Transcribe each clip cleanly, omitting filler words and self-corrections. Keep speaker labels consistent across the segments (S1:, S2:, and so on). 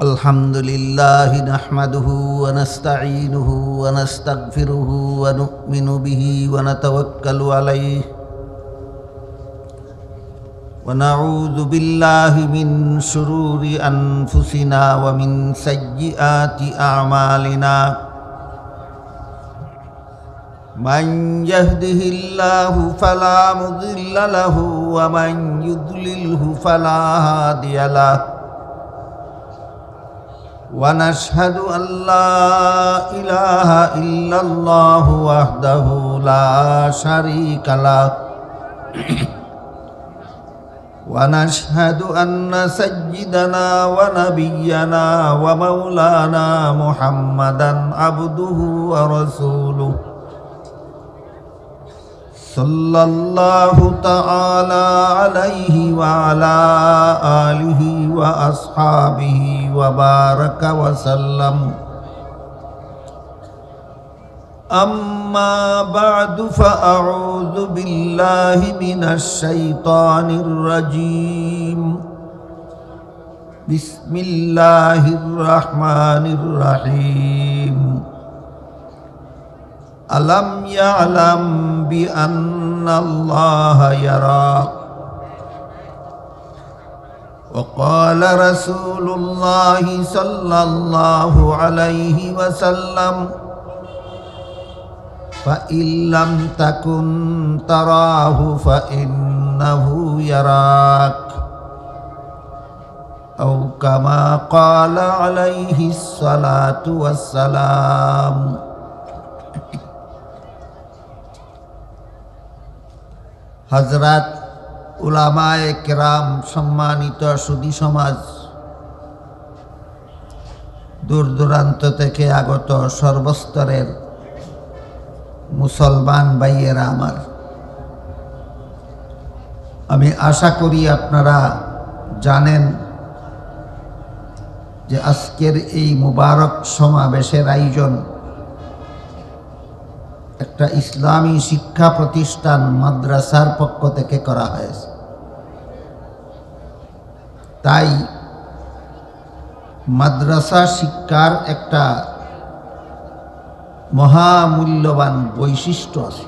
S1: अल्हम्दुलिल्लाहि नहमदुहु व नस्तईनुहु व नस्तगफिरुहु व नु'मिनु बिहि व नतवक्कलु अलैहि व नऊज़ु बिल्लाहि मिन शुरूरि अनफुसिना व मिन सय्यिआति अअमालिना मन यहदिहिल्लाहु फला मुदिल्ल लहु व मन युद्लिलहु फला हादिय लहु ونشهد أن لا إله إلا الله وحده لا شريك له ونشهد أن سيدنا ونبينا ومولانا محمدا عبده ورسوله صلى الله تعالى عليه وعلى آله وأصحابه وبارك وسلم أما بعد فأعوذ بالله من الشيطان الرجيم بسم الله الرحمن الرحيم ألم يعلم بأن الله يرى وقال رسول الله صلى الله عليه وسلم فإن لم تكن تراه فإنه يراك أو كما قال عليه الصلاة والسلام হযরত উলামায়ে কেরাম, সম্মানিত সুধী সমাজ, দূর দূরান্ত থেকে আগত সর্বস্তরের মুসলমান ভাইয়েরা আমার, আমি আশা করি আপনারা জানেন যে আজকের এই মুবারক সমাবেশের আয়োজন একটা ইসলামী শিক্ষা প্রতিষ্ঠান মাদ্রাসার পক্ষ থেকে করা হয়েছে। তাই মাদ্রাসা শিক্ষার একটা মহামূল্যবান বৈশিষ্ট্য আছে,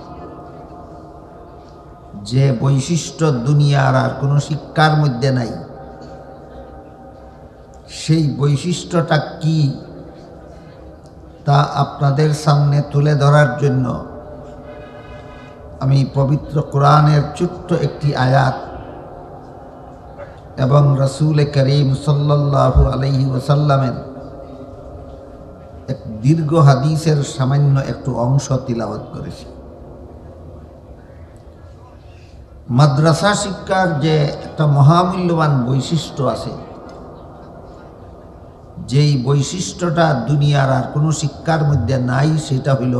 S1: যে বৈশিষ্ট্য দুনিয়ার আর কোনো শিক্ষার মধ্যে নাই। সেই বৈশিষ্ট্যটা কি তা আপনাদের সামনে তুলে ধরার জন্য আমি পবিত্র কোরআনের ছোট্ট একটি আয়াত এবং রাসূল করিম সাল্লাল্লাহু আলাইহি ওয়াসাল্লামের এক দীর্ঘ হাদিসের সামান্য একটু অংশ তিলাওয়াত করেছি। মাদ্রাসা শিক্ষার যে একটা মহামূল্যবান বৈশিষ্ট্য আছে, যেই বৈশিষ্ট্যটা দুনিয়ার আর কোনো শিক্ষার মধ্যে নাই, সেটা হইল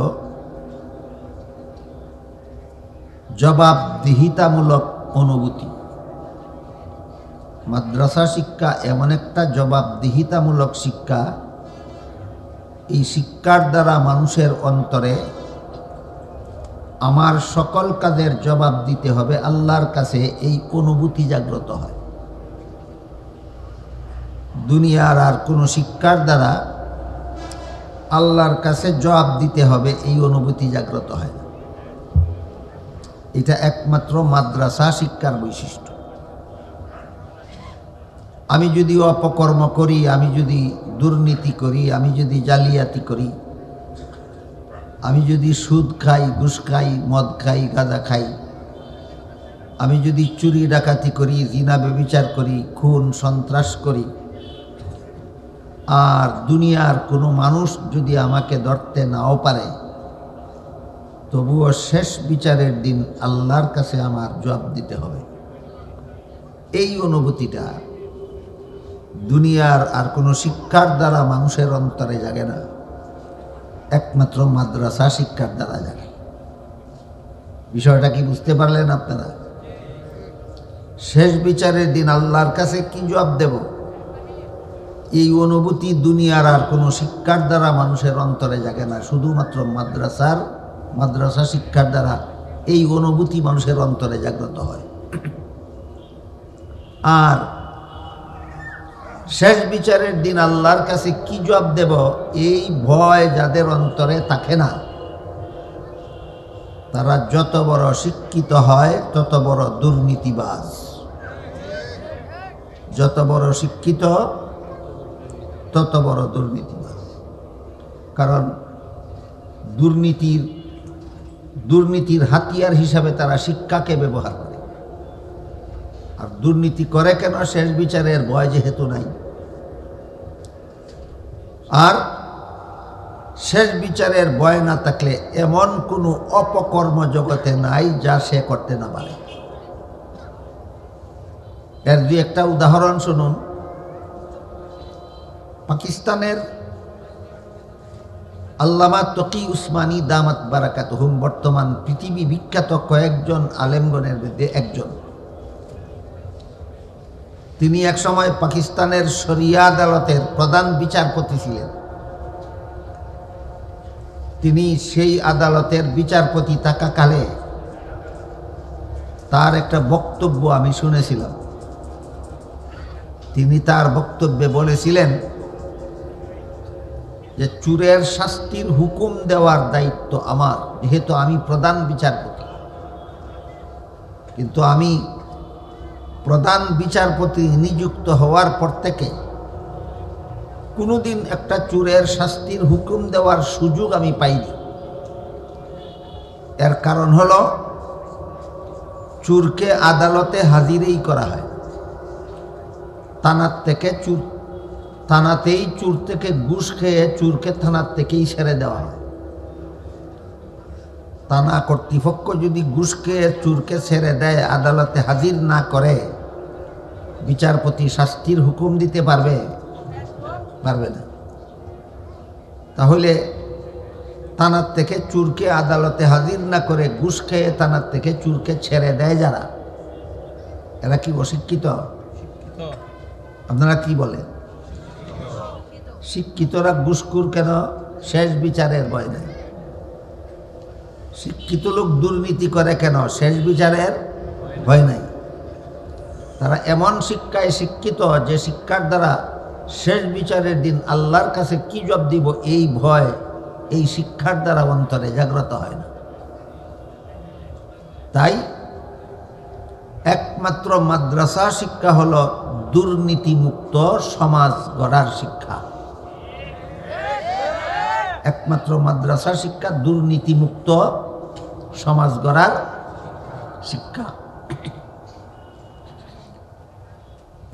S1: জবাবদিহিতামূলক অনুভূতি। মাদ্রাসা শিক্ষা এমন একটা জবাবদিহিতামূলক শিক্ষা, এই শিক্ষার দ্বারা মানুষের অন্তরে আমার সকল কাজের জবাব দিতে হবে আল্লাহর কাছে, এই অনুভূতি জাগ্রত হয়। দুনিয়ার আর কোনো শিক্ষার দ্বারা আল্লাহর কাছে জবাব দিতে হবে এই অনুভূতি জাগ্রত হয় না। এটা একমাত্র মাদ্রাসা শিক্ষার বৈশিষ্ট্য। আমি যদি অপকর্ম করি, আমি যদি দুর্নীতি করি, আমি যদি জালিয়াতি করি, আমি যদি সুদ খাই, ঘুষ খাই, মদ খাই, গাঁজা খাই, আমি যদি চুরি ডাকাতি করি, জিনা ব্যভিচার করি, খুন সন্ত্রাস করি, আর দুনিয়ার কোনো মানুষ যদি আমাকে ধরতে নাও পারে, তবুও শেষ বিচারের দিন আল্লাহর কাছে আমার জবাব দিতে হবে। এই অনুভূতিটা দুনিয়ার আর কোনো শিক্ষার দ্বারা মানুষের অন্তরে জাগে না, একমাত্র মাদ্রাসা শিক্ষার দ্বারা জাগে। বিষয়টা কি বুঝতে পারলেন আপনারা? শেষ বিচারের দিন আল্লাহর কাছে কি জবাব দেব, এই অনুভূতি দুনিয়ার আর কোনো শিক্ষার দ্বারা মানুষের অন্তরে জাগে না, শুধুমাত্র মাদ্রাসা শিক্ষার দ্বারা এই অনুভূতি মানুষের অন্তরে জাগ্রত হয়। আর শেষ বিচারের দিন আল্লাহর কাছে কি জবাব দেব, এই ভয় যাদের অন্তরে থাকে না, তারা যত বড় শিক্ষিত হয় তত বড় দুর্নীতিবাজ। যত বড় শিক্ষিত তত বড় দুর্নীতিবাজ। কারণ দুর্নীতির হাতিয়ার হিসাবে তারা শিক্ষাকে ব্যবহার করে। আর দুর্নীতি করে কেন? শেষ বিচারের ভয় যেহেতু নাই। আর শেষ বিচারের ভয় না থাকলে এমন কোনো অপকর্ম জগতে নাই যা সে করতে না পারে। এর দুই একটা উদাহরণ শুনুন। পাকিস্তানের আল্লামা তকি উসমানী দামাত বারাকাতুহুম বর্তমান পৃথিবী বিখ্যাত কয়েকজন আলেমগণের মধ্যে একজন। তিনি একসময় পাকিস্তানের শরিয়া আদালতের প্রধান বিচারপতি ছিলেন। তিনি সেই আদালতের বিচারপতি থাকাকালে তার একটা বক্তব্য আমি শুনেছিলাম। তিনি তার বক্তব্যে বলেছিলেন যে চোরের শাস্তির হুকুম দেওয়ার দায়িত্ব আমার, যেহেতু আমি প্রধান বিচারপতি। কিন্তু আমি প্রধান বিচারপতি নিযুক্ত হওয়ার পর থেকে কোনোদিন একটা চোরের শাস্তির হুকুম দেওয়ার সুযোগ আমি পাইনি। এর কারণ হলো চোরকে আদালতে হাজিরই করা হয়, থানাতেই চোর থেকে ঘুষ খেয়ে চোরকে থানার থেকেই ছেড়ে দেওয়া হয়। থানা কর্তৃপক্ষ যদি ঘুষ খেয়ে চোরকে ছেড়ে দেয়, আদালতে হাজির না করে, বিচারপতি শাস্তির হুকুম দিতে পারবে? পারবে না। তাহলে থানার থেকে চোরকে আদালতে হাজির না করে ঘুষ খেয়ে থানার থেকে চোরকে ছেড়ে দেয় যারা, এরা কি অশিক্ষিত? আপনারা কি বলেন? শিক্ষিতরা ঘুষখোর কেন? শেষ বিচারের ভয় নাই। শিক্ষিত লোক দুর্নীতি করে কেন? শেষ বিচারের ভয় নাই। তারা এমন শিক্ষায় শিক্ষিত যে শিক্ষার দ্বারা শেষ বিচারের দিন আল্লাহর কাছে কি জবাব দিব এই ভয় এই শিক্ষার দ্বারা অন্তরে জাগ্রত হয় না। তাই একমাত্র মাদ্রাসা শিক্ষা হলো দুর্নীতিমুক্ত সমাজ গড়ার শিক্ষা। একমাত্র মাদ্রাসা শিক্ষা দুর্নীতিমুক্ত সমাজ গড়ার শিক্ষা।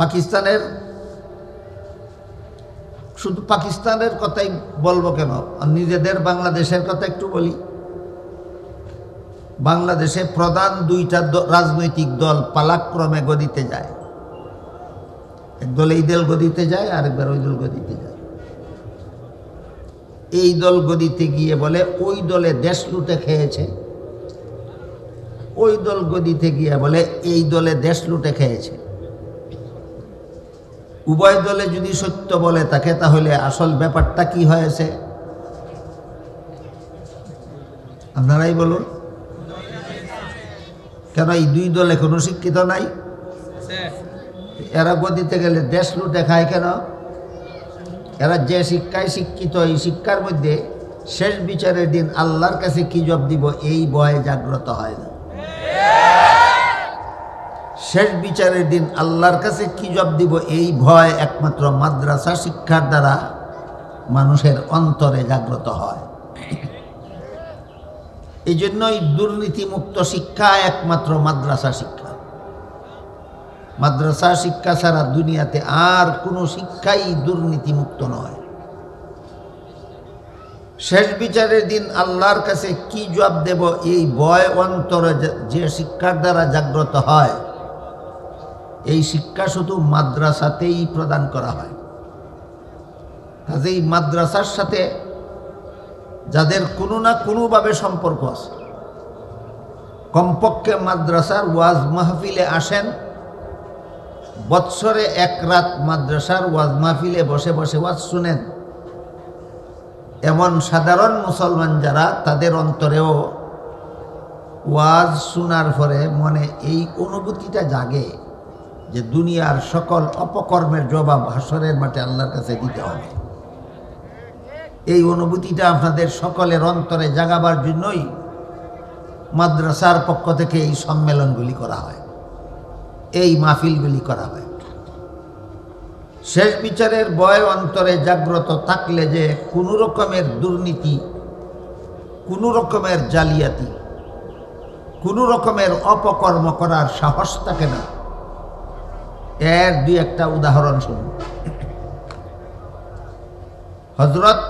S1: পাকিস্তানের, শুধু পাকিস্তানের কথাই বলবো কেন, নিজেদের বাংলাদেশের কথা একটু বলি। বাংলাদেশে প্রধান দুইটা রাজনৈতিক দল পালাক্রমে গদিতে যায়। এক দল এই দল গদিতে যায়, আরেকবার ওই দল গদিতে যায়। এই দল গদিতে গিয়ে বলে ওই দলে দেশ লুটে খেয়েছে, ওই দল গদিতে গিয়ে বলে এই দলে দেশ লুটে খেয়েছে। উভয় দলে যদি সত্য বলে থাকে, তাহলে আসল ব্যাপারটা কি হয়েছে আপনারাই বলুন। কেন এই দুই দলে কোনো শিক্ষিত নাই? এরা গদিতে গেলে দেশ লুটে খায় কেন? এরা যে শিক্ষায় শিক্ষিত, এই শিক্ষার মধ্যে শেষ বিচারের দিন আল্লাহর কাছে কি জবাব দিব এই ভয়ে জাগ্রত হয় না। শেষ বিচারের দিন আল্লাহর কাছে কি জবাব দিব এই ভয় একমাত্র মাদ্রাসা শিক্ষার দ্বারা মানুষের অন্তরে জাগ্রত হয়। এই জন্যই দুর্নীতিমুক্ত শিক্ষা একমাত্র মাদ্রাসা শিক্ষা। মাদ্রাসা শিক্ষা ছাড়া দুনিয়াতে আর কোনো শিক্ষাই দুর্নীতিমুক্ত নয়। শেষ বিচারের দিন আল্লাহর কাছে কি জবাব দেব এই ভয় অন্তরে যে শিক্ষার দ্বারা জাগ্রত হয়, এই শিক্ষা শুধু মাদ্রাসাতেই প্রদান করা হয়। কাজেই মাদ্রাসার সাথে যাদের কোনো না কোনোভাবে সম্পর্ক আছে, কমপক্ষে মাদ্রাসার ওয়াজ মাহফিলে আসেন, বৎসরে এক রাত মাদ্রাসার ওয়াজ মাহফিলে বসে বসে ওয়াজ শুনেন, এমন সাধারণ মুসলমান যারা, তাদের অন্তরেও ওয়াজ শোনার পরে মনে এই অনুভূতিটা জাগে যে দুনিয়ার সকল অপকর্মের জবাব হাসরের মাঠে আল্লাহর কাছে দিতে হবে। এই অনুভূতিটা আপনাদের সকলের অন্তরে জাগাবার জন্যই মাদ্রাসার পক্ষ থেকে এই সম্মেলনগুলি করা হয়, এই মাহফিলগুলি করা হয়। শেষ বিচারের ভয় অন্তরে জাগ্রত থাকলে যে কোনো রকমের দুর্নীতি, কোনো রকমের জালিয়াতি, কোনো রকমের অপকর্ম করার সাহস থাকে না। এর দুই একটা উদাহরণ শুনুন। হযরত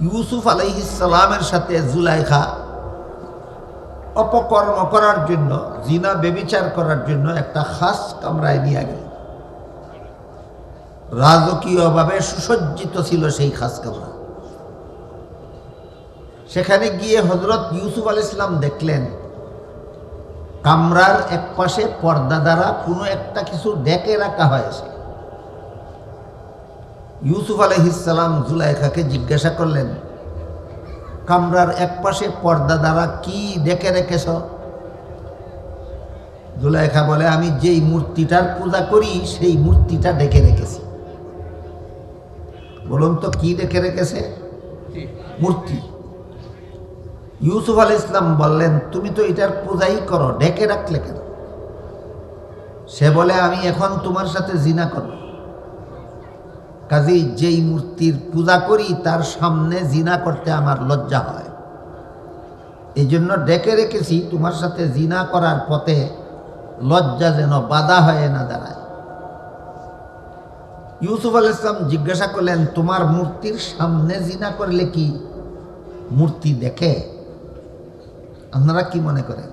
S1: ইউসুফ আলাইহিস সালামের সাথে জুলাইখা অপকর্ম করার জন্য, জিনা ব্যভিচার করার জন্য একটা খাস কামরায় নিয়ে গেল। রাজকীয়ভাবে সুসজ্জিত ছিল সেই খাস কামরা। সেখানে গিয়ে হযরত ইউসুফ আলাইহিস সালাম দেখলেন কামরার এক পাশে পর্দা দ্বারা কোনো একটা কিছু ঢেকে রাখা হয়েছে। ইউসুফ আলাইহিস সালাম জুলাইখাকে জিজ্ঞাসা করলেন, কামরার এক পাশে পর্দা দ্বারা কি ঢেকে রেখেছ? জুলাইখা বলে, আমি যেই মূর্তিটার পূজা করি সেই মূর্তিটা ঢেকে রেখেছি। বলুন তো কি ঢেকে রেখেছে? মূর্তি। ইউসুফ আলাইহিস সালাম বললেন, তুমি তো এটার পূজাই করো, ঢেকে রাখলে কেন? সে বলে, আমি এখন তোমার সাথে জিনা করব। কাজেই যেই মূর্তির পূজা করি তার সামনে জিনা করতে আমার লজ্জা হয়, এই জন্য ডেকে রেখেছি, তোমার সাথে জিনা করার পথে লজ্জা যেন বাধা হয়ে না দাঁড়ায়। ইউসুফ আলাইহিস সালাম জিজ্ঞাসা করলেন, তোমার মূর্তির সামনে জিনা করলে কি মূর্তি দেখে? আপনারা কি মনে করেন?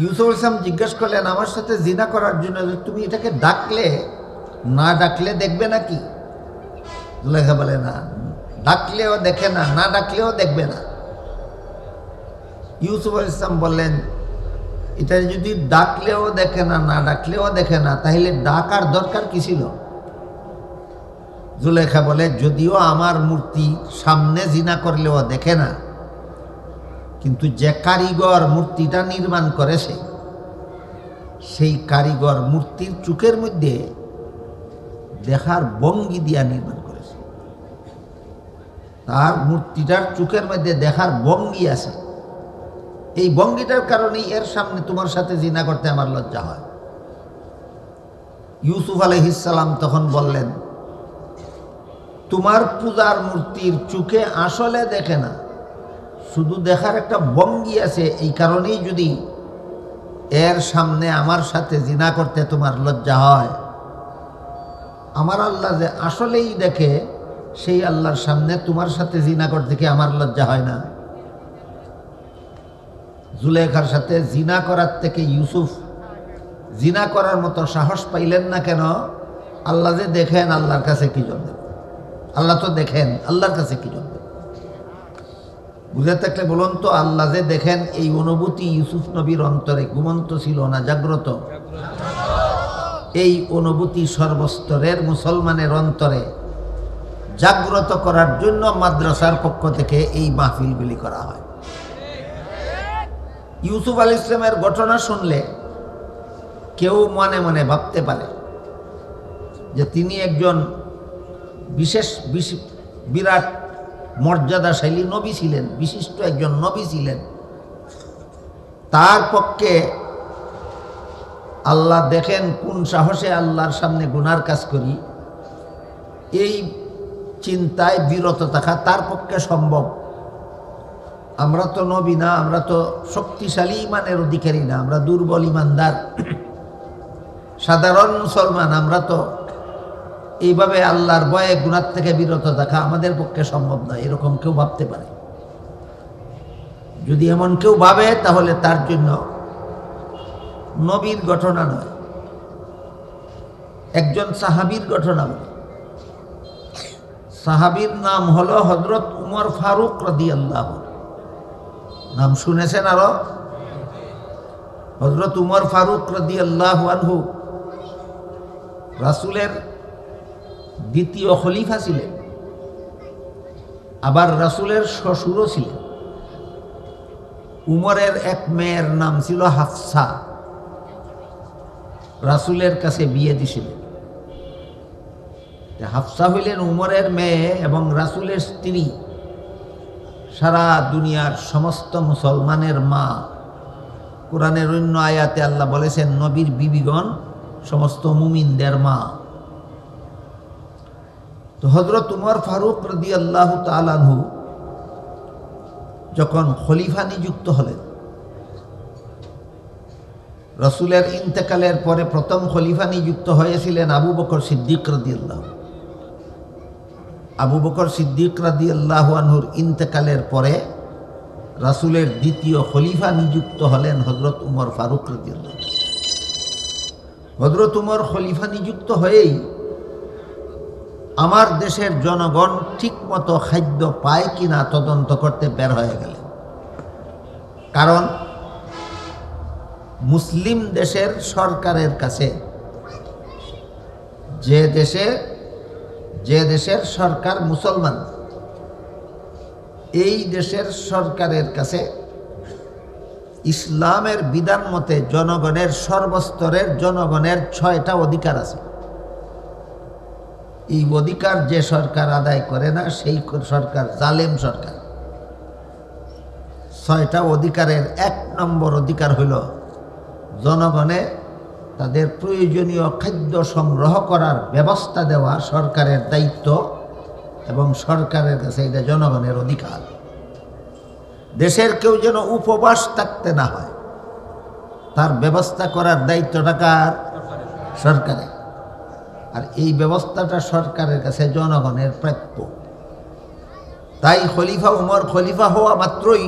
S1: ইউসুফ আলাইহিস সালাম জিজ্ঞাসা করলেন, আমার সাথে জিনা করার জন্য তুমি এটাকে ডাকলে, না ডাকলে দেখবে নাকি? জুলাইখা বলে, না, ডাকলেও দেখে না, না ডাকলেও দেখবে না। ইউসুফ আলাইহিস সালাম বললেন, এটা যদি ডাকলেও দেখে না, না ডাকলেও দেখে না, তাহলে ডাকার দরকার কি ছিল? জুলাইখা বলে, যদিও আমার মূর্তি সামনে জিনা করলেও দেখে না, কিন্তু যে কারিগর মূর্তিটা নির্মাণ করেছে সেই কারিগর মূর্তির চোখের মধ্যে দেখার ভঙ্গি দিয়া নির্মাণ করেছে। তার মূর্তিটার চোখের মধ্যে দেখার ভঙ্গি আছে, এই ভঙ্গিটার কারণেই এর সামনে তোমার সাথে জিনা করতে আমার লজ্জা হয়। ইউসুফ আলাইহিস সালাম তখন বললেন, তোমার পূজার মূর্তির চোখে আসলে দেখে না, শুধু দেখার একটা ভঙ্গি আছে, এই কারণেই যদি এর সামনে আমার সাথে জিনা করতে তোমার লজ্জা হয়, আমার আল্লাহ যে আসলেই দেখে সেই আল্লাহর সামনে তোমার সাথে জিনা করতে কি আমার লজ্জা হয় না? জুলেখার সাথে জিনা করার থেকে ইউসুফ জিনা করার মতো সাহস পাইলেন না কেন? আল্লাহ যে দেখেন, আল্লাহর কাছে কি জন্য? আল্লাহ তো দেখেন, আল্লাহর কাছে কি জন্য? বুঝে থাকলে বলুন তো, আল্লাহ যে দেখেন এই অনুভূতি ইউসুফ নবীর অন্তরে ঘুমন্ত ছিল না জাগ্রত? এই অনুভূতি সর্বস্তরের মুসলমানের অন্তরে জাগ্রত করার জন্য মাদ্রাসার পক্ষ থেকে এই মাহফিলগুলি করা হয়। ইউসুফ আলাইহিস সালামের ঘটনা শুনলে কেউ মনে মনে ভাবতে পারে যে তিনি একজন বিশেষ বিরাট মর্যাদাশালী নবী ছিলেন, বিশিষ্ট একজন নবী ছিলেন। তার পক্ষে আল্লাহ দেখেন কোন সাহসে আল্লাহর সামনে গুনার কাজ করি, এই চিন্তায় বিরত থাকা তার পক্ষে সম্ভব। আমরা তো নবী না, আমরা তো শক্তিশালী ইমানের অধিকারী না, আমরা দুর্বল ইমানদার সাধারণ মুসলমান। আমরা তো এইভাবে আল্লাহর ভয়ে গুনার থেকে বিরত থাকা আমাদের পক্ষে সম্ভব নয়, এরকম কেউ ভাবতে পারে। যদি এমন কেউ ভাবে তাহলে তার জন্য নবীর ঘটনা নয়, একজন সাহাবীর ঘটনা বলে। সাহাবীর নাম হলো হযরত উমর ফারুক রাদিয়াল্লাহু। নাম শুনেছেন আরো? হযরত উমর ফারুক রাদিয়াল্লাহু আনহু রাসূলের দ্বিতীয় খলিফা ছিলেন, আবার রাসূলের শ্বশুরও ছিলেন। উমরের এক মেয়ের নাম ছিল হাফসা রাসূলের কাছে বিয়ে দিছিলেন। হাফসা হইলেন উমরের মেয়ে এবং রাসূলের স্ত্রী, সারা দুনিয়ার সমস্ত মুসলমানের মা। কোরআনের অন্য আয়াতে আল্লাহ বলেছেন নবীর বিবিগণ সমস্ত মুমিনদের মা। তো হযরত উমর ফারুক রাদিয়াল্লাহু তাআলা আনহু যখন খলিফা নিযুক্ত হলেন, রাসূলের ইন্তেকালের পরে প্রথম খলিফা নিযুক্ত হয়েছিলেন আবু বকর সিদ্দিক রাদিয়াল্লাহু। আবু বকর সিদ্দিক রাদিয়াল্লাহু আনহুর ইন্তেকালের পরে রাসূলের দ্বিতীয় খলিফা নিযুক্ত হলেন হযরত উমর ফারুক রাদিয়াল্লাহু। হযরত উমর খলিফা নিযুক্ত হয়েই আমার দেশের জনগণ ঠিকমতো খাদ্য পায় কিনা তদন্ত করতে বের হয়ে গেলেন। কারণ মুসলিম দেশের সরকারের কাছে, যে দেশের সরকার মুসলমান, এই দেশের সরকারের কাছে ইসলামের বিধান মতে জনগণের সর্বস্তরের জনগণের 6টা অধিকার আছে। এই অধিকার যে সরকার আদায় করে না সেই সরকার জালেম সরকার। 6টা অধিকারের 1 নম্বর অধিকার হইল জনগণে তাদের প্রয়োজনীয় খাদ্য সংগ্রহ করার ব্যবস্থা দেওয়া সরকারের দায়িত্ব, এবং সরকারের কাছে এটা জনগণের অধিকার। দেশের কেউ যেন উপবাস থাকতে না হয়, তার ব্যবস্থা করার দায়িত্বটা কার? সরকারের। আর এই ব্যবস্থাটা সরকারের কাছে জনগণের প্রাপ্য। তাই খলিফা উমর খলিফা হওয়া মাত্রই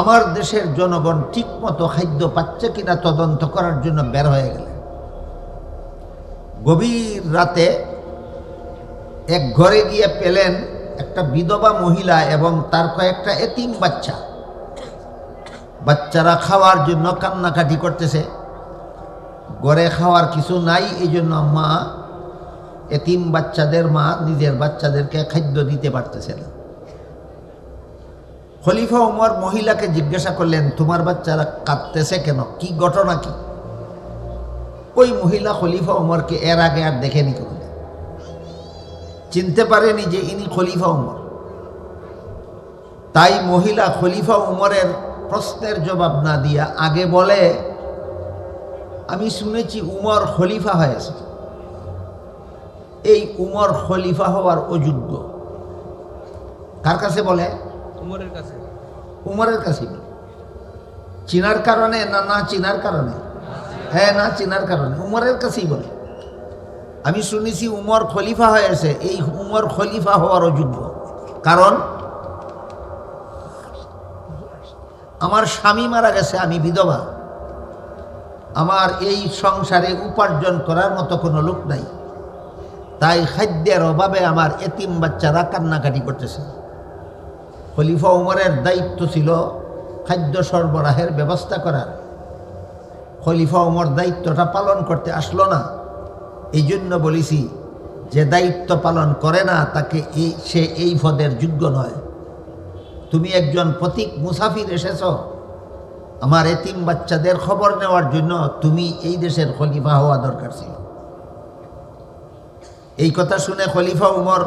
S1: আমার দেশের জনগণ ঠিকমতো খাদ্য পাচ্ছে কিনা তদন্ত করার জন্য বের হয়ে গেলেন। গভীর রাতে এক ঘরে গিয়ে পেলেন একটা বিধবা মহিলা এবং তার কয়েকটা এতিম বাচ্চা। বাচ্চারা খাওয়ার জন্য কান্নাকাটি করতেছে। ঘরে খাওয়ার কিছু নাই, এই জন্য মা, এতিম বাচ্চাদের মা নিজের বাচ্চাদেরকে খাদ্য দিতে পারতেছে না। খলিফা উমর মহিলাকে জিজ্ঞাসা করলেন, তোমার বাচ্চারা কাঁদতেছে কেন, কি ঘটনা কি? ওই মহিলা খলিফা উমরকে এর আগে আর দেখেনি, চিনতে পারেনি যে ইনি খলিফা উমর। তাই মহিলা খলিফা উমরের প্রশ্নের জবাব না দিয়া আগে বলে, আমি শুনেছি উমর খলিফা হয়েছে। এই উমর খলিফা হওয়ার অযোগ্য। কার কাছে বলে? উমরের কাছে। উমরের কাছে চিনার কারণে না চিনার কারণে? হ্যাঁ, না চিনার কারণে উমরের কাছেই বলে। আমি শুনেছি উমর খলিফা হয়েছে, এই উমর খলিফা হওয়ার অযোগ্য। কারণ আমার স্বামী মারা গেছে, আমি বিধবা, আমার এই সংসারে উপার্জন করার মতো কোনো লোক নাই, তাই খাদ্যের অভাবে আমার এতিম বাচ্চারা কান্নাকাটি করতেছে। খলিফা উমরের দায়িত্ব ছিল খাদ্য সরবরাহের ব্যবস্থা করার। খলিফা উমর দায়িত্বটা পালন করতে আসলো না। এই জন্য বলেছি, যে দায়িত্ব পালন করে না তাকে সে এই পদের যোগ্য নয়। তুমি একজন প্রতীক মুসাফির এসেছ আমার এতিম বাচ্চাদের খবর নেওয়ার জন্য, তুমি এই দেশের খলিফা হওয়া দরকার ছিল। এই কথা শুনে খলিফা উমর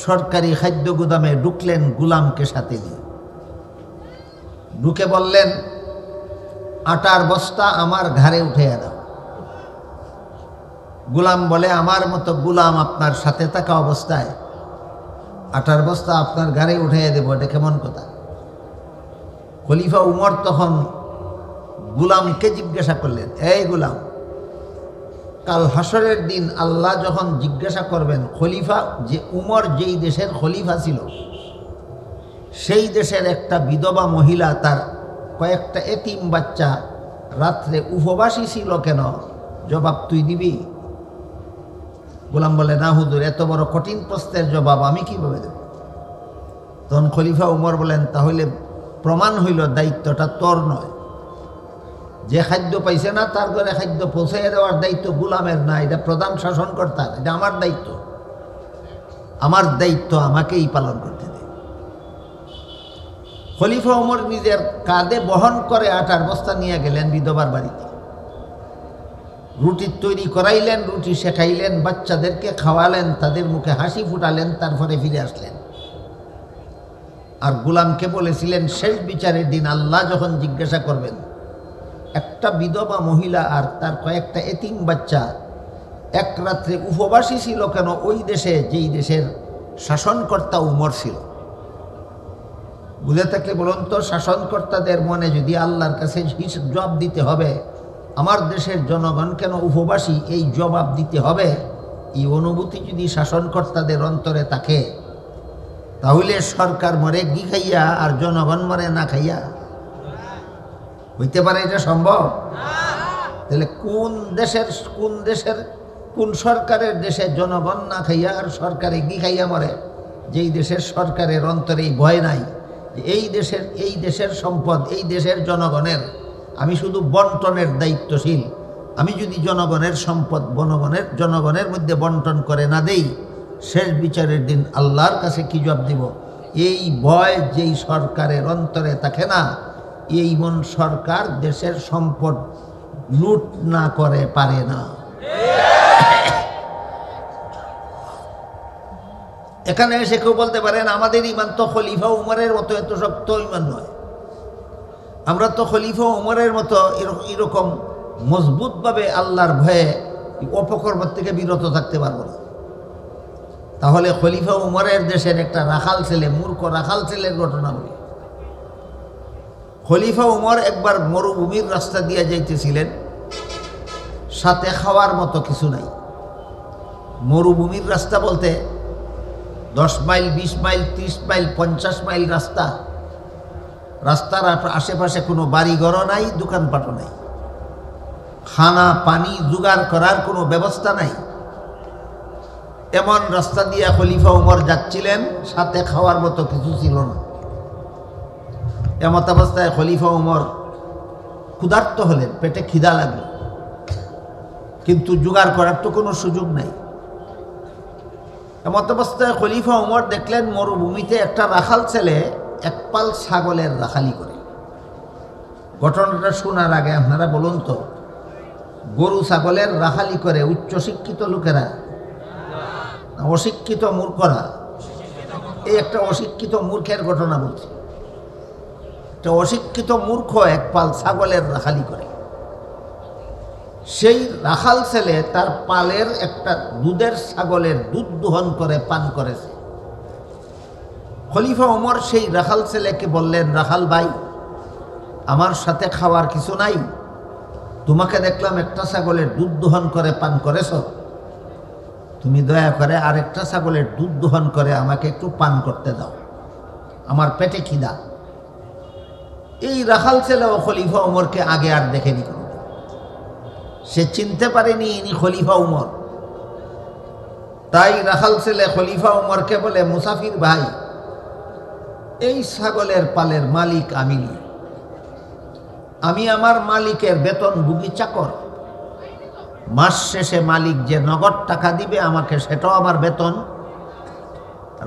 S1: সরকারি খাদ্য গুদামে ঢুকলেন গুলামকে সাথে নিয়ে। ঢুকে বললেন, আটার বস্তা আমার ঘাড়ে উঠে দাও। গুলাম বলে, আমার মতো গুলাম আপনার সাথে থাকা অবস্থায় আটার বস্তা আপনার ঘাড়ে উঠাইয়া দেব, এটা কেমন কথা? খলিফা উমর তখন গুলামকে জিজ্ঞাসা করলেন, এই গুলাম, কাল হাসরের দিন আল্লাহ যখন জিজ্ঞাসা করবেন, খলিফা যে উমর যেই দেশের খলিফা ছিল সেই দেশের একটা বিধবা মহিলা তার কয়েকটা এতিম বাচ্চা রাত্রে উপবাসী ছিল কেন, জবাব তুই দিবি? গোলাম বলে, না হুজুর, এত বড় কঠিন প্রশ্নের জবাব আমি কিভাবে দেব? তখন খলিফা উমর বলেন, তাহলে প্রমাণ হইল দায়িত্বটা তোর নয়। যে খাদ্য পাইছে না তার ঘরে খাদ্য পৌঁছাইয়া দেওয়ার দায়িত্ব গুলামের না, এটা প্রধান শাসনকর্তার, এটা আমার দায়িত্ব। আমার দায়িত্ব আমাকেই পালন করতে দে। খলিফা উমর নিজের কাঁধে বহন করে আটার বস্তা নিয়ে গেলেন বিধবার বাড়িতে। রুটি তৈরি করাইলেন, রুটি শেখাইলেন, বাচ্চাদেরকে খাওয়ালেন, তাদের মুখে হাসি ফুটালেন, তারপরে ফিরে আসলেন। আর গোলামকে বলেছিলেন শেষ বিচারের দিন আল্লাহ যখন জিজ্ঞাসা করবেন, একটা বিধবা মহিলা আর তার কয়েকটা এতিম বাচ্চা এক রাত্রে উপবাসী ছিল কেন ওই দেশে যেই দেশের শাসনকর্তা উমর ছিল? বুঝে থাকলে বলুন তো, শাসনকর্তাদের মনে যদি আল্লাহর কাছে জবাব দিতে হবে, আমার দেশের জনগণ কেন উপবাসী, এই জবাব দিতে হবে, এই অনুভূতি যদি শাসনকর্তাদের অন্তরে থাকে, তাহলে সরকার মরে ঘি খাইয়া আর জনগণ মরে না খাইয়া? হইতে পারে এটা সম্ভব? তাহলে কোন সরকারের দেশে জনগণ না খাইয়া আর সরকারে ঘি খাইয়া মরে? যেই দেশের সরকারের অন্তরে ভয় নাই, এই দেশের সম্পদ এই দেশের জনগণের, আমি শুধু বন্টনের দায়িত্বশীল, আমি যদি জনগণের সম্পদ জনগণের মধ্যে বন্টন করে না দেই, শেষ বিচারের দিন আল্লাহর কাছে কি জবাব দিব? এই ভয় যেই সরকারের অন্তরে থাকে না, এই মন সরকার দেশের সম্পদ লুট না করে পারে না। এখানে এসে কেউ বলতে পারেন আমাদের ইমান তো খলিফা উমরের মতো এত শক্ত ইমান নয়, আমরা তো খলিফা উমরের মতো এরকম মজবুতভাবে আল্লাহর ভয়ে অপকর্ম থেকে বিরত থাকতে পারবো না। তাহলে খলিফা উমরের দেশের একটা রাখাল ছেলে, মূর্খ রাখাল ছেলের ঘটনা বলি। খলিফা উমর একবার মরুভূমির রাস্তা দিয়ে যাইতেছিলেন, সাথে খাওয়ার মতো কিছু নাই। মরুভূমির রাস্তা বলতে 10 মাইল, 20 মাইল, 30 মাইল, 50 মাইল রাস্তা। রাস্তার আশেপাশে কোনো বাড়িঘরও নাই, দোকানপাটও নাই, খানা পানি জোগাড় করার কোনো ব্যবস্থা নাই। এমন রাস্তা দিয়ে খলিফা উমর যাচ্ছিলেন, সাথে খাওয়ার মতো কিছু ছিল না। এমত অবস্থায় খলিফা উমর ক্ষুধার্ত হলেন, পেটে খিদা লাগলো, কিন্তু জোগাড় করার তো কোনো সুযোগ নাই। এমত অবস্থায় খলিফা উমর দেখলেন মরুভূমিতে একটা রাখাল ছেলে এক পাল ছাগলের রাখালি করে। ঘটনাটা শোনার আগে আপনারা বলুন তো, গরু ছাগলের রাখালি করে উচ্চশিক্ষিত লোকেরা, অশিক্ষিত মূর্খরা? এই একটা অশিক্ষিত মূর্খের ঘটনা বলছি। একটা অশিক্ষিত মূর্খ এক পাল ছাগলের রাখালি করে। সেই রাখাল ছেলে তার পালের একটা দুধের ছাগলের দুধ দোহন করে পান করেছে। খলিফা ওমর সেই রাখাল ছেলেকে বললেন, রাখাল ভাই, আমার সাথে খাওয়ার কিছু নাই, তোমাকে দেখলাম একটা ছাগলের দুধ দোহন করে পান করেছ, তুমি দয়া করে আরেকটা ছাগলের দুধ দোহন করে আমাকে একটু পান করতে দাও, আমার পেটে খিদা। এই রাখাল ছেলেও খলিফা ওমরকে আগে আর দেখেনি, সে চিনতে পারেনি ইনি খলিফা উমর। তাই রাখাল ছেলে খলিফা উমরকে বলে, মুসাফির ভাই, এই ছাগলের পালের মালিক আমি আমার মালিকের বেতনভোগী চাকর। মাস শেষে মালিক যে নগদ টাকা দিবে আমাকে, সেটাও আমার বেতন।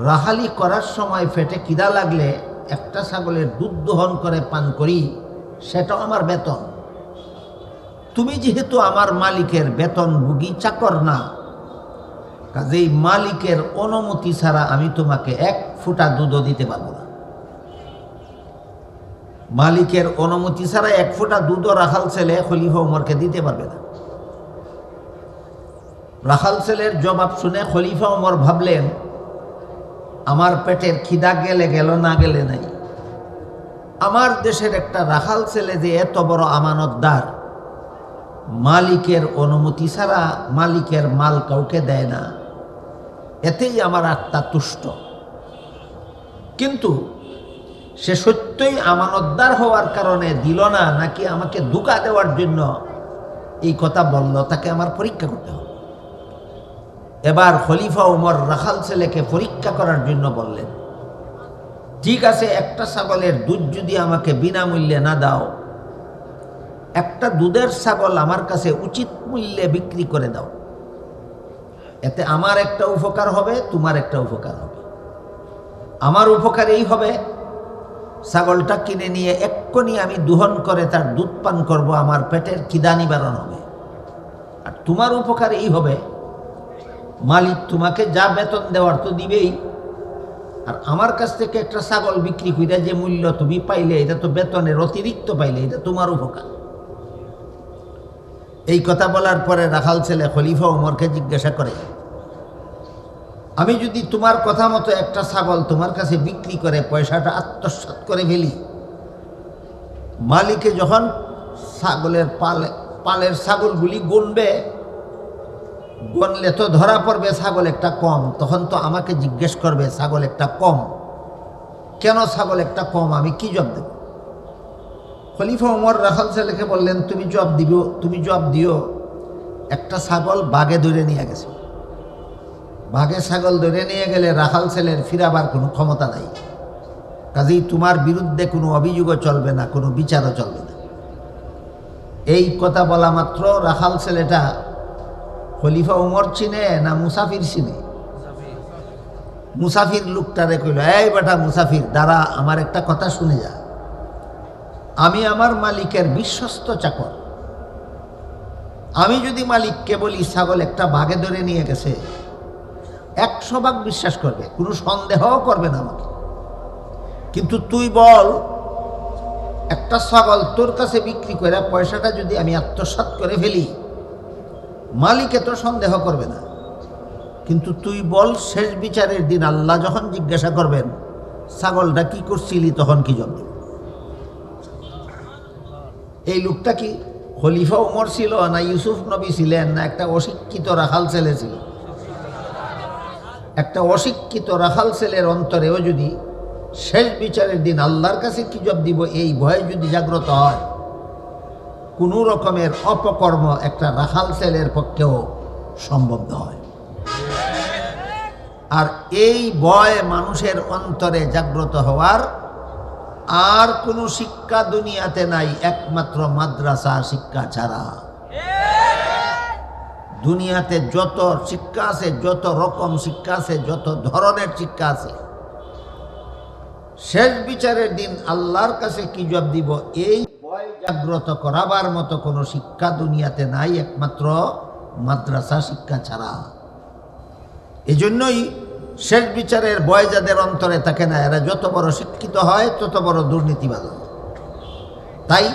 S1: রাখালি করার সময় পেটে খিদা লাগলে একটা ছাগলের দুধ দোহন করে পান করি, সেটাও আমার বেতন। তুমি যেহেতু আমার মালিকের বেতনভোগী চাকর না, কাজেই মালিকের অনুমতি ছাড়া আমি তোমাকে এক ফোঁটা দুধও দিতে পারবো না। মালিকের অনুমতি ছাড়া এক ফোঁটা দুধও রাখাল ছেলে খলিফা উমরকে দিতে পারবে না। রাখাল ছেলের জবাব শুনে খলিফা উমর ভাবলেন, আমার পেটের খিদা গেলে গেল, না গেলে নাই। আমার দেশের একটা রাখাল ছেলে যে এত বড় আমানতদার, মালিকের অনুমতি ছাড়া মালিকের মাল কাউকে দেয় না, এতেই আমার আত্মা তুষ্ট। কিন্তু সে সত্যই আমানতদার হওয়ার কারণে দিল না, নাকি আমাকে ধোঁকা দেওয়ার জন্য এই কথা বলল, তাকে আমার পরীক্ষা করতে হবে। এবার খলিফা উমর রাখাল ছেলেকে পরীক্ষা করার জন্য বললেন, ঠিক আছে, একটা ছাগলের দুধ যদি আমাকে বিনামূল্যে না দাও, একটা দুধের ছাগল আমার কাছে উচিত মূল্যে বিক্রি করে দাও, এতে আমার একটা উপকার হবে, তোমার একটা উপকার হবে। আমার উপকার এই হবে, ছাগলটা কিনে নিয়ে এক্ষুনি আমি দোহন করে তার দুধ পান করব, আমার পেটের খিদা নিবারণ হবে। আর তোমার উপকার এই হবে, মালিক তোমাকে যা বেতন দেওয়ার তো দিবেই, আর আমার কাছ থেকে একটা ছাগল বিক্রি করে যে মূল্য তুমি পাইলে এটা তো বেতনের অতিরিক্ত পাইলে, এটা তোমার উপকার। এই কথা বলার পরে রাখাল ছেলে খলিফা ওমরকে জিজ্ঞাসা করে, আমি যদি তোমার কথা মতো একটা ছাগল তোমার কাছে বিক্রি করে পয়সাটা আত্মসাৎ করে ফেলি, মালিকে যখন ছাগলের পালের ছাগলগুলি গনলে তো ধরা পড়বে ছাগল একটা কম, তখন তো আমাকে জিজ্ঞেস করবে ছাগল একটা কম কেন, ছাগল একটা কম, আমি কি জবাব দেব? খলিফা ওমর রাখাল ছেলেকে বললেন, তুমি জবাব দিও একটা ছাগল বাঘে ধরে নিয়ে গেছে, বাঘে ছাগল ধরে নিয়ে গেলে রাখাল ছেলের ফিরাবার কোনো ক্ষমতা নাই, কাজেই তোমার বিরুদ্ধে কোনো অভিযোগও চলবে না, কোনো বিচারও চলবে না। এই কথা বলা মাত্র রাখাল ছেলেটা খলিফা ওমর চিনে না মুসাফির চিনে? মুসাফির লোকটারে কইল, এই বেটা মুসাফির, দাঁড়া, আমার একটা কথা শুনে যা। আমি আমার মালিকের বিশ্বস্ত চাকর, আমি যদি মালিককে বলি ছাগল একটা বাঘে ধরে নিয়ে গেছে, 100 ভাগ বিশ্বাস করবে, কোনো সন্দেহও করবে না আমাকে। কিন্তু তুই বল একটা ছাগল তোর কাছে বিক্রি করে পয়সাটা যদি আমি আত্মসাৎ করে ফেলি, মালিকে তো সন্দেহ করবে না, কিন্তু তুই বল শেষ বিচারের দিন আল্লাহ যখন জিজ্ঞাসা করবেন ছাগলটা কি করছিলি, তখন কি জবাব দেব? এই লোকটা কি খলিফা ওমর ছিল, না ইউসুফ নবী ছিলেন, না একটা অশিক্ষিত রাখাল ছেলে ছিল? একটা অশিক্ষিত রাখাল ছেলের অন্তরেও যদি শেষ বিচারের দিন আল্লাহর কাছে কি জবাব দিব এই ভয় যদি জাগ্রত হয়, কোনো রকমের অপকর্ম একটা রাখাল ছেলের পক্ষেও সম্ভব নয়। আর এই ভয় মানুষের অন্তরে জাগ্রত হওয়ার আর কোনো শিক্ষা দুনিয়াতে নাই, একমাত্র মাদ্রাসা শিক্ষা ছাড়া। দুনিয়াতে যত শিক্ষা আছে, যত রকম শিক্ষা আছে, যত ধরনের শিক্ষা আছে, শেষ বিচারের দিন আল্লাহর কাছে কি জবাব দিব এই ভয় জাগ্রত করাবার মতো কোনো শিক্ষা দুনিয়াতে নাই, একমাত্র মাদ্রাসা শিক্ষা ছাড়া। এজন্যই শেষ বিচারের ভয় যাদের অন্তরে থাকে না, এরা যত বড় শিক্ষিত হয় তত বড় দুর্নীতিবাজ হয়। তাই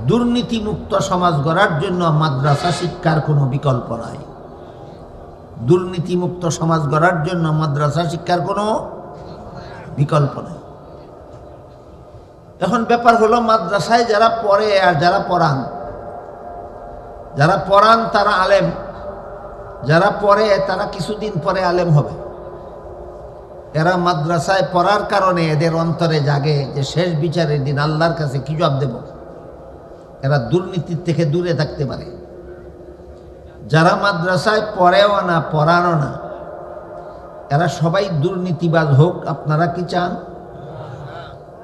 S1: দুর্নীতিমুক্ত সমাজ গড়ার জন্য মাদ্রাসা শিক্ষার কোনো বিকল্প নাই। দুর্নীতিমুক্ত সমাজ গড়ার জন্য মাদ্রাসা শিক্ষার কোনো বিকল্প নাই। এখন ব্যাপার হলো, মাদ্রাসায় যারা পড়ে আর যারা পড়ান তারা আলেম, যারা পড়ে তারা কিছুদিন পরে আলেম হবে। এরা মাদ্রাসায় পড়ার কারণে এদের অন্তরে জাগে যে শেষ বিচারের দিন আল্লাহর কাছে কি জবাব দেব। এরা দুর্নীতির থেকে দূরে থাকতে পারে। যারা মাদ্রাসায় পড়েও না, পড়ানো না, এরা সবাই দুর্নীতিবাজ হোক, আপনারা কি চান?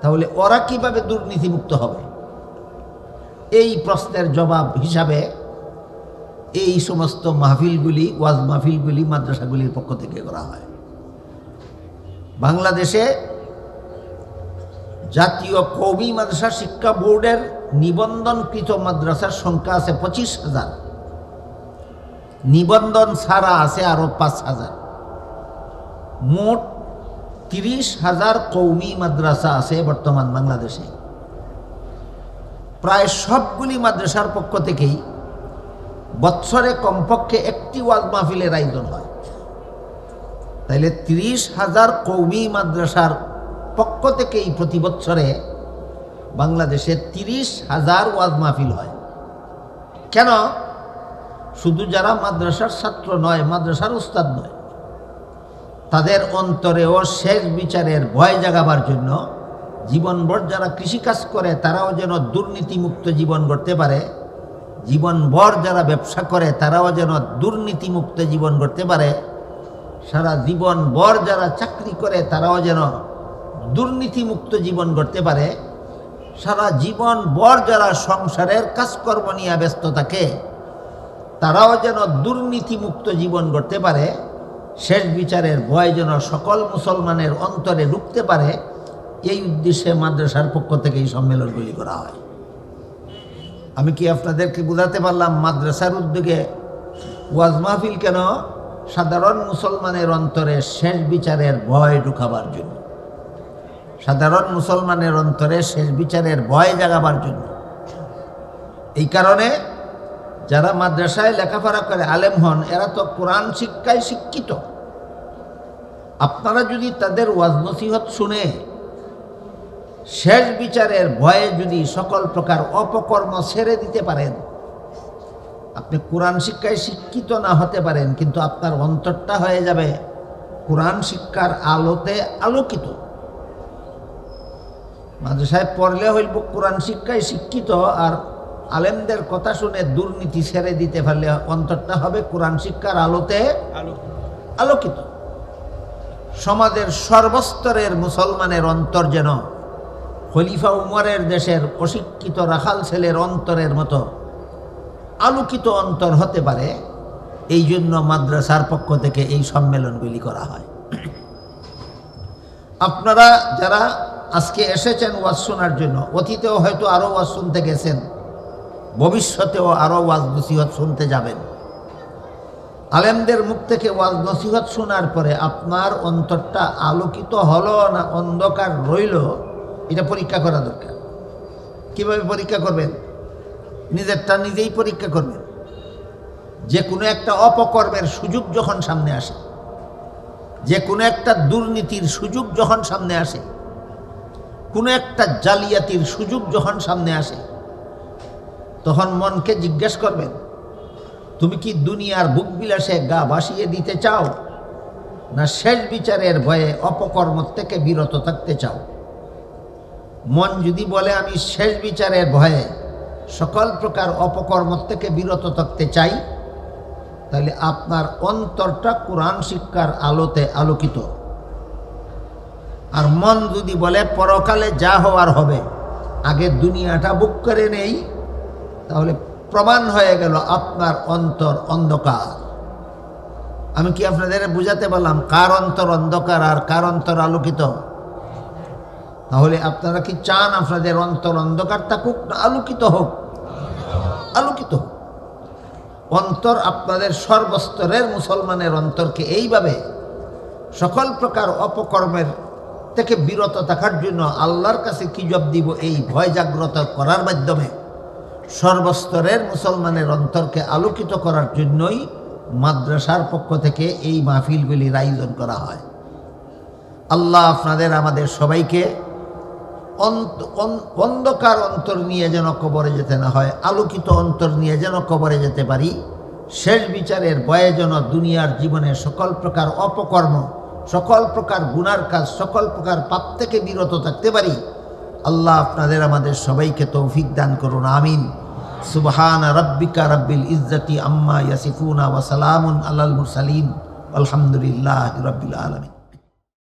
S1: তাহলে ওরা কিভাবে দুর্নীতিমুক্ত হবে? এই প্রশ্নের জবাব হিসাবে এই সমস্ত মাহফিলগুলি, ওয়াজ মাহফিলগুলি মাদ্রাসাগুলির পক্ষ থেকে করা হয়। বাংলাদেশে জাতীয় কওমি মাদ্রাসা শিক্ষা বোর্ডের নিবন্ধনকৃত মাদ্রাসার সংখ্যা আছে 25,000, নিবন্ধন ছাড়া আছে আরো 5,000। মোট 30,000 কওমি মাদ্রাসা আছে বর্তমান বাংলাদেশে। প্রায় সবগুলি মাদ্রাসার পক্ষ থেকেই বৎসরে কমপক্ষে একটি ওয়াজ মাহফিলের আয়োজন হয়। তাইলে 30,000 কওমি মাদ্রাসার পক্ষ থেকেই প্রতি বৎসরে বাংলাদেশে 30,000 ওয়াজ মাহফিল হয়। কেন? শুধু যারা মাদ্রাসার ছাত্র নয়, মাদ্রাসার উস্তাদ নয়, তাদের অন্তরেও শেষ বিচারের ভয় জাগাবার জন্য জীবনভর যারা কৃষিকাজ করে তারাও যেন দুর্নীতিমুক্ত জীবন গড়তে পারে, জীবনভর যারা ব্যবসা করে তারাও যেন দুর্নীতিমুক্ত জীবন গড়তে পারে, সারা জীবনভর যারা চাকরি করে তারাও যেন দুর্নীতিমুক্ত জীবন গড়তে পারে, সারা জীবনভর যারা সংসারের কাজকর্ম নিয়ে ব্যস্ত থাকে তারাও যেন দুর্নীতিমুক্ত জীবন গড়তে পারে, শেষ বিচারের ভয় যেন সকল মুসলমানের অন্তরে ঢুকতে পারে, এই উদ্দেশ্যে মাদ্রাসার পক্ষ থেকে এই সম্মেলনগুলি করা হয়। আমি কি আপনাদেরকে বোঝাতে পারলাম মাদ্রাসার উদ্যোগে ওয়াজ মাহফিল কেন? সাধারণ মুসলমানের অন্তরে শেষ বিচারের ভয় ঢুকাবার জন্য, সাধারণ মুসলমানের অন্তরে শেষ বিচারের ভয় জাগাবার জন্য। এই কারণে যারা মাদ্রাসায় লেখাপড়া করে আলেম হন, এরা তো কোরআন শিক্ষায় শিক্ষিত। আপনারা যদি তাদের ওয়াজ নসিহত শুনে শেষ বিচারের ভয়ে যদি সকল প্রকার অপকর্ম ছেড়ে দিতে পারেন, আপনি কোরআন শিক্ষায় শিক্ষিত না হতে পারেন, কিন্তু আপনার অন্তরটা হয়ে যাবে কোরআন শিক্ষার আলোতে আলোকিত। মাদ্রাসায় পড়লে হইব কোরআন শিক্ষায় শিক্ষিত, আর আলেমদের কথা শুনে দুর্নীতি ছেড়ে দিতে পারলে অন্তরটা হবে কোরআন শিক্ষার আলোতে আলোকিত। সমাজের সর্বস্তরের মুসলমানের অন্তর যেন খলিফা উমরের দেশের অশিক্ষিত রাখাল ছেলের অন্তরের মতো আলোকিত অন্তর হতে পারে, এই জন্য মাদ্রাসার পক্ষ থেকে এই সম্মেলনগুলি করা হয়। আপনারা যারা আজকে এসেছেন ওয়াজ শোনার জন্য, অতীতেও হয়তো আরও ওয়াজ শুনতে গেছেন, ভবিষ্যতেও আরও ওয়াজ নসিহত শুনতে যাবেন। আলেমদের মুখ থেকে ওয়াজ নসিহত শোনার পরে আপনার অন্তরটা আলোকিত হলো না অন্ধকার রইল, এটা পরীক্ষা করা দরকার। কিভাবে পরীক্ষা করবেন? নিজেরটা নিজেই পরীক্ষা করবেন। যে কোনো একটা অপকর্মের সুযোগ যখন সামনে আসে, যে কোনো একটা দুর্নীতির সুযোগ যখন সামনে আসে, কোনো একটা জালিয়াতির সুযোগ যখন সামনে আসে, তখন মনকে জিজ্ঞেস করবেন, তুমি কি দুনিয়ার বুক বিলাসে গা ভাসিয়ে দিতে চাও, না শেষ বিচারের ভয়ে অপকর্ম থেকে বিরত থাকতে চাও? মন যদি বলে আমি শেষ বিচারের ভয়ে সকল প্রকার অপকর্ম থেকে বিরত থাকতে চাই, তাহলে আপনার অন্তরটা কোরআন শিক্ষার আলোতে আলোকিত। আর মন যদি বলে পরকালে যা হওয়ার হবে, আগে দুনিয়াটা বুক করে নেই, তাহলে প্রমাণ হয়ে গেল আপনার অন্তর অন্ধকার। আমি কি আপনাদের বুঝাতে পারলাম কার অন্তর অন্ধকার আর কার অন্তর আলোকিত? তাহলে আপনারা কি চান আপনাদের অন্তর অন্ধকার থাকুক না আলোকিত হোক? আলোকিত হোক। অন্তর আপনাদের সর্বস্তরের মুসলমানের অন্তরকে এইভাবে সকল প্রকার অপকর্মের থেকে বিরত থাকার জন্য আল্লাহর কাছে কি জবাব দিব, এই ভয় জাগ্রত করার মাধ্যমে সর্বস্তরের মুসলমানের অন্তরকে আলোকিত করার জন্যই মাদ্রাসার পক্ষ থেকে এই মাহফিলগুলির আয়োজন করা হয়। আল্লাহ আপনাদের আমাদের সবাইকে অন্ধকার অন্তর নিয়ে যেন কবরে যেতে না হয়, আলোকিত অন্তর নিয়ে যেন কবরে যেতে পারি। শেষ বিচারের ভয়ে যেন দুনিয়ার জীবনে সকল প্রকার অপকর্ম, সকল প্রকার গুনার কাজ, সকল প্রকার পাপ থেকে বিরত থাকতে পারি। আল্লাহ আপনাদের আমাদের সবাইকে তৌফিক দান করুন, আমিন। সুবহান রাব্বিকা রাব্বিল ইজ্জাতি আম্মা ইয়াসিফুনা ওয়া সালামুন আলাল মুরসালিন আলহামদুলিল্লাহি রাব্বিল আলামিন।